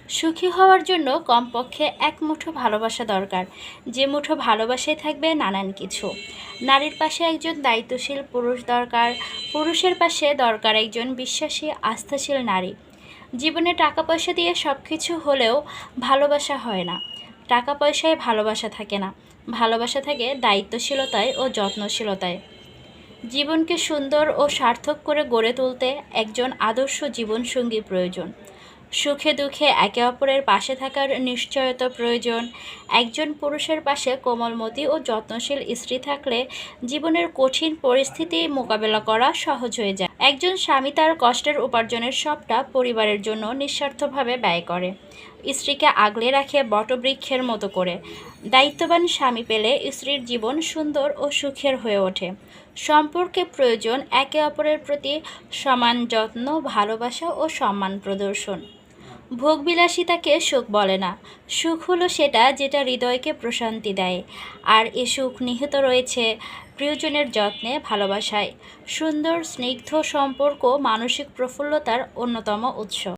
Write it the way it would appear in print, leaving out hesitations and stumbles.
সুখী হওয়ার জন্য কমপক্ষে এক মুঠো ভালোবাসা দরকার, যে মুঠো ভালোবাসায় থাকবে নানান কিছু। নারীর পাশে একজন দায়িত্বশীল পুরুষ দরকার, পুরুষের পাশে দরকার একজন বিশ্বাসী আস্থাশীল নারী। জীবনে টাকা পয়সা দিয়ে সব কিছু হলেও ভালোবাসা হয় না। টাকা পয়সায় ভালোবাসা থাকে না, ভালোবাসা থাকে দায়িত্বশীলতায় ও যত্নশীলতায়। জীবনকে সুন্দর ও সার্থক করে গড়ে তুলতে একজন আদর্শ জীবনসঙ্গী প্রয়োজন। সুখে দুঃখে একে অপরের পাশে থাকার নিশ্চয়তা প্রয়োজন। একজন পুরুষের পাশে কোমলমতি ও যত্নশীল স্ত্রী থাকলে জীবনের কঠিন পরিস্থিতি মোকাবেলা করা সহজ হয়ে যায়। একজন স্বামী তার কষ্টের উপার্জনের সবটা পরিবারের জন্য নিঃস্বার্থভাবে ব্যয় করে, স্ত্রীকে আগলে রাখে বটবৃক্ষের মতো করে। দায়িত্ববান স্বামী পেলে স্ত্রীর জীবন সুন্দর ও সুখের হয়ে ওঠে। সম্পর্কে প্রয়োজন একে অপরের প্রতি সমান যত্ন, ভালোবাসা ও সম্মান প্রদর্শন। ভোগবিলাসিতাকে সুখ বলে না। সুখ হলো সেটা যেটা হৃদয়কে প্রশান্তি দেয়। আর এ সুখ নিহিত রয়েছে প্রিয়জনের যত্নে, ভালোবাসায়। সুন্দর স্নিগ্ধ সম্পর্ক মানসিক প্রফুল্লতার অন্যতম উৎস।